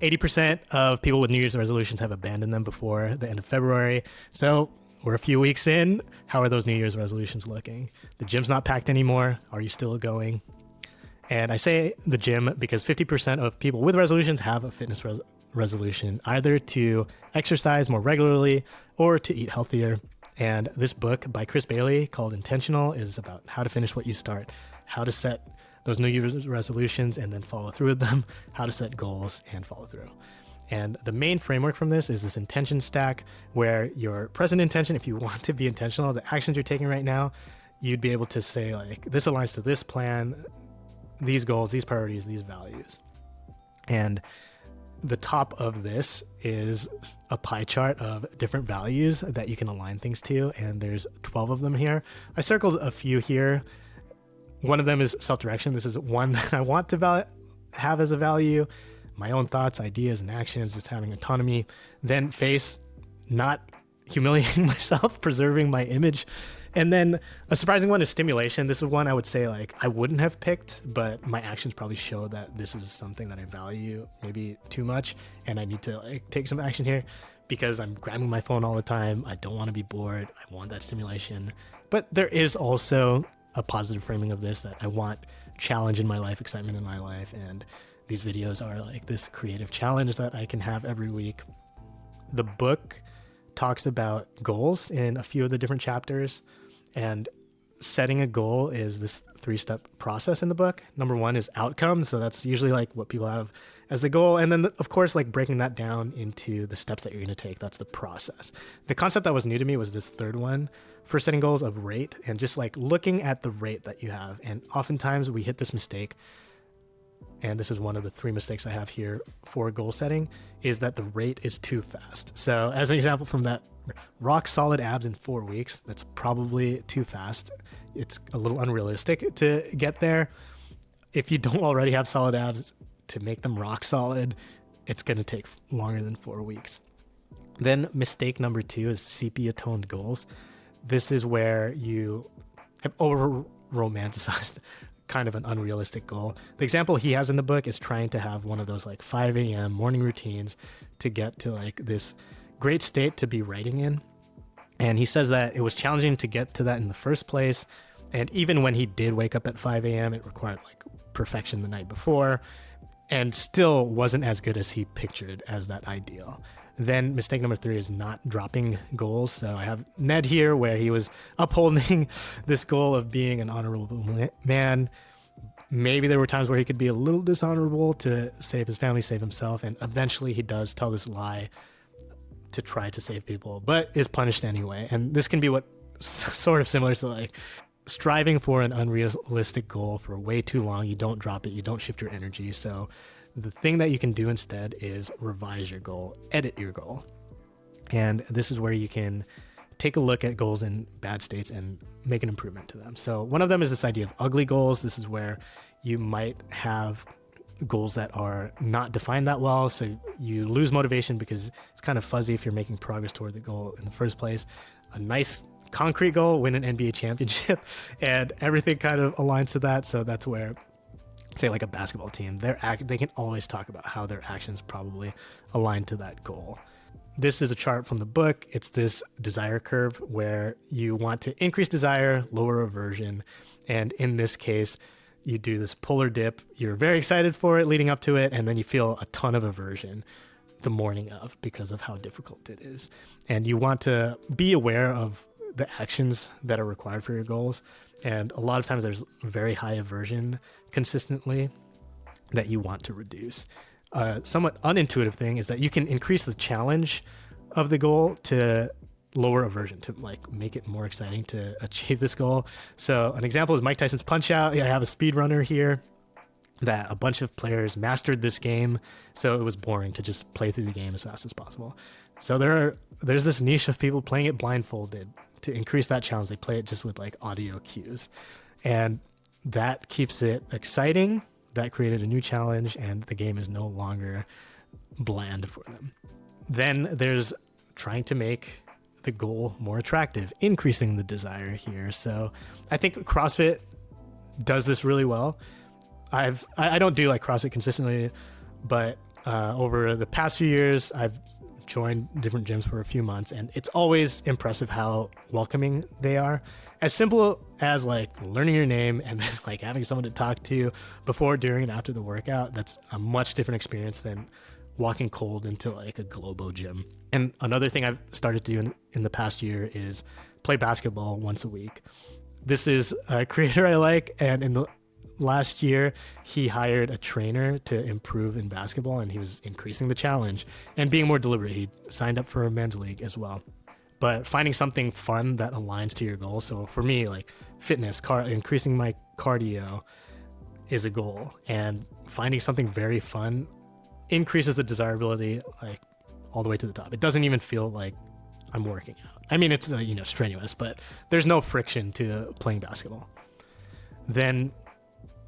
80% of people with New Year's resolutions have abandoned them before the end of February. So we're a few weeks in. How are those New Year's resolutions looking? The gym's not packed anymore. Are you still going? And I say the gym because 50% of people with resolutions have a fitness resolution, either to exercise more regularly or to eat healthier. And this book by Chris Bailey called Intentional is about how to finish what you start, how to set those New Year's resolutions and then follow through with them, how to set goals and follow through. And the main framework from this is this intention stack, where your present intention, if you want to be intentional, the actions you're taking right now, you'd be able to say like, this aligns to this plan, these goals, these priorities, these values. And the top of this is a pie chart of different values that you can align things to. And there's 12 of them here. I circled a few here. One of them is self-direction. This is one that I want to have as a value. My own thoughts, ideas, and actions, just having autonomy. Then face, not humiliating myself, preserving my image. And then a surprising one is stimulation. This is one I would say like I wouldn't have picked, but my actions probably show that this is something that I value maybe too much, and I need to like take some action here because I'm grabbing my phone all the time. I don't want to be bored. I want that stimulation. But there is also a positive framing of this, that I want challenge in my life, excitement in my life, and these videos are like this creative challenge that I can have every week. The book talks about goals in a few of the different chapters, and setting a goal is this 3-step process in the book. Number 1 is outcome. So that's usually like what people have as the goal. And then of course, like breaking that down into the steps that you're going to take. That's the process. The concept that was new to me was this third one for setting goals of rate, and just like looking at the rate that you have. And oftentimes we hit this mistake. And this is one of the 3 mistakes I have here for goal setting, is that the rate is too fast. So as an example from that, rock solid abs in 4 weeks, that's probably too fast. It's a little unrealistic to get there. If you don't already have solid abs, to make them rock solid, it's going to take longer than 4 weeks. Then mistake number 2 is sepia-toned goals. This is where you have over romanticized kind of an unrealistic goal. The example he has in the book is trying to have one of those like 5 a.m. morning routines to get to like this great state to be writing in. And he says that it was challenging to get to that in the first place. And even when he did wake up at 5 a.m., it required like perfection the night before, and still wasn't as good as he pictured as that ideal. Then mistake number 3 is not dropping goals. So I have Ned here, where he was upholding this goal of being an honorable man. Maybe there were times where he could be a little dishonorable to save his family, save himself. And eventually he does tell this lie to try to save people, but is punished anyway. And this can be what sort of similar to like striving for an unrealistic goal for way too long. You don't drop it. You don't shift your energy. So the thing that you can do instead is revise your goal, edit your goal. And this is where you can take a look at goals in bad states and make an improvement to them. So one of them is this idea of ugly goals. This is where you might have goals that are not defined that well. So you lose motivation because it's kind of fuzzy if you're making progress toward the goal in the first place. A nice concrete goal, win an NBA championship, and everything kind of aligns to that. So that's where, say like a basketball team, they can always talk about how their actions probably align to that goal. This is a chart from the book. It's this desire curve where you want to increase desire, lower aversion. And in this case, you do this polar dip. You're very excited for it leading up to it, and then you feel a ton of aversion the morning of because of how difficult it is. And you want to be aware of the actions that are required for your goals. And a lot of times there's very high aversion consistently that you want to reduce. Somewhat unintuitive thing is that you can increase the challenge of the goal to lower aversion, to like make it more exciting to achieve this goal. So an example is Mike Tyson's Punch Out. I have a speedrunner here that a bunch of players mastered this game, so it was boring to just play through the game as fast as possible. So there's this niche of people playing it blindfolded. To increase that challenge, they play it just with like audio cues, and that keeps it exciting. That created a new challenge, and the game is no longer bland for them. Then there's trying to make the goal more attractive, increasing the desire here. So I think CrossFit does this really well. I don't do like CrossFit consistently, but over the past few years, I've joined different gyms for a few months, and it's always impressive how welcoming they are. As simple as like learning your name and then like having someone to talk to before, during, and after the workout, that's a much different experience than walking cold into like a Globo gym. And another thing I've started to do in the past year is play basketball once a week. This is a creator I like, and in the last year, he hired a trainer to improve in basketball, and he was increasing the challenge and being more deliberate. He signed up for a men's league as well. But finding something fun that aligns to your goal. So for me, like fitness, increasing my cardio is a goal, and finding something very fun increases the desirability like all the way to the top. It doesn't even feel like I'm working out. I mean, it's strenuous, but there's no friction to playing basketball. Then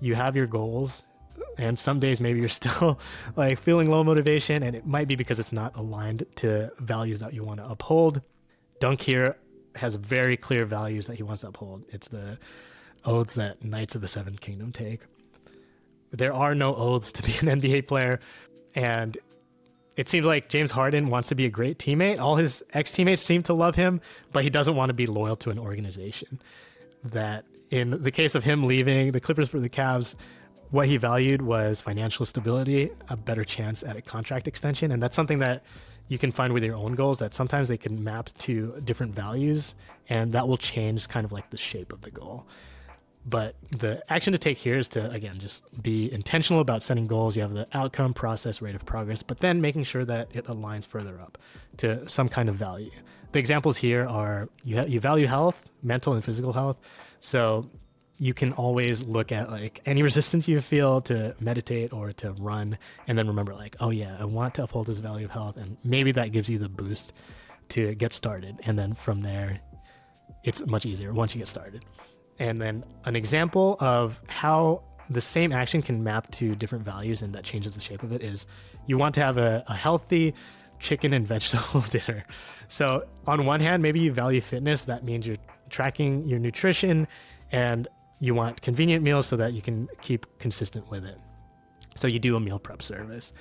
you have your goals, and some days maybe you're still like feeling low motivation, and it might be because it's not aligned to values that you want to uphold. Dunk here has very clear values that he wants to uphold. It's the oaths that Knights of the Seventh Kingdom take. There are no oaths to be an NBA player, and it seems like James Harden wants to be a great teammate. All his ex-teammates seem to love him, but he doesn't want to be loyal to an organization. That in the case of him leaving the Clippers for the Cavs, what he valued was financial stability, a better chance at a contract extension. And that's something that you can find with your own goals, that sometimes they can map to different values, and that will change kind of like the shape of the goal. But the action to take here is to, again, just be intentional about setting goals. You have the outcome, process, rate of progress, but then making sure that it aligns further up to some kind of value. The examples here are you value health, mental and physical health. So you can always look at like any resistance you feel to meditate or to run, and then remember like, oh yeah, I want to uphold this value of health. And maybe that gives you the boost to get started. And then from there, it's much easier once you get started. And then an example of how the same action can map to different values and that changes the shape of it is you want to have a healthy chicken and vegetable dinner. So on one hand, maybe you value fitness. That means you're tracking your nutrition and you want convenient meals so that you can keep consistent with it. So you do a meal prep service.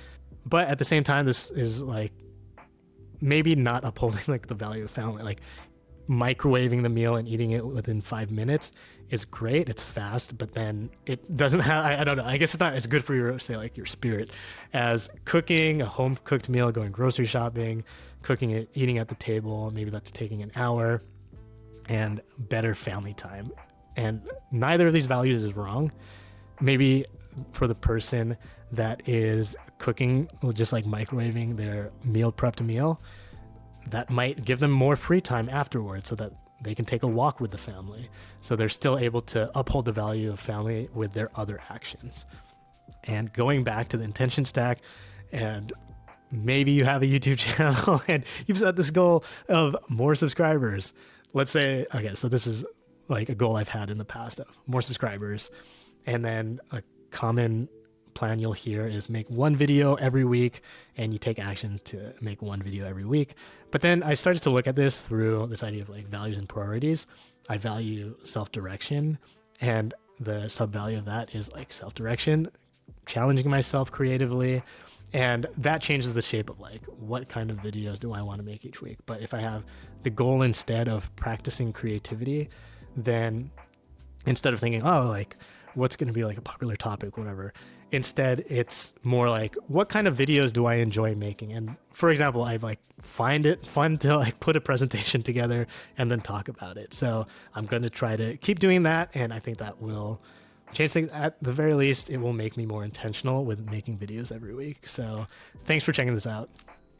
But at the same time, this is like maybe not upholding like the value of family. Like microwaving the meal and eating it within 5 minutes is great. It's fast, but then it doesn't have, I don't know. I guess it's not as good for your, say like your spirit as cooking a home cooked meal, going grocery shopping, cooking it, eating at the table. Maybe that's taking an hour and better family time. And neither of these values is wrong. Maybe for the person that is cooking, just like microwaving their meal prepped meal, that might give them more free time afterwards so that they can take a walk with the family. So they're still able to uphold the value of family with their other actions. And going back to the intention stack, and maybe you have a YouTube channel and you've set this goal of more subscribers. Let's say, okay, so this is like a goal I've had in the past of more subscribers. And then a common plan you'll hear is make one video every week, and you take actions to make one video every week. But then I started to look at this through this idea of like values and priorities. I value self-direction, and the sub-value of that is like self-direction, challenging myself creatively, and that changes the shape of like what kind of videos do I want to make each week. But if I have the goal instead of practicing creativity, then instead of thinking, oh, like what's going to be like a popular topic, whatever, instead it's more like what kind of videos do I enjoy making. And for example, I like find it fun to like put a presentation together and then talk about it. So I'm going to try to keep doing that, and I think that will change things. At the very least, it will make me more intentional with making videos every week. So thanks for checking this out.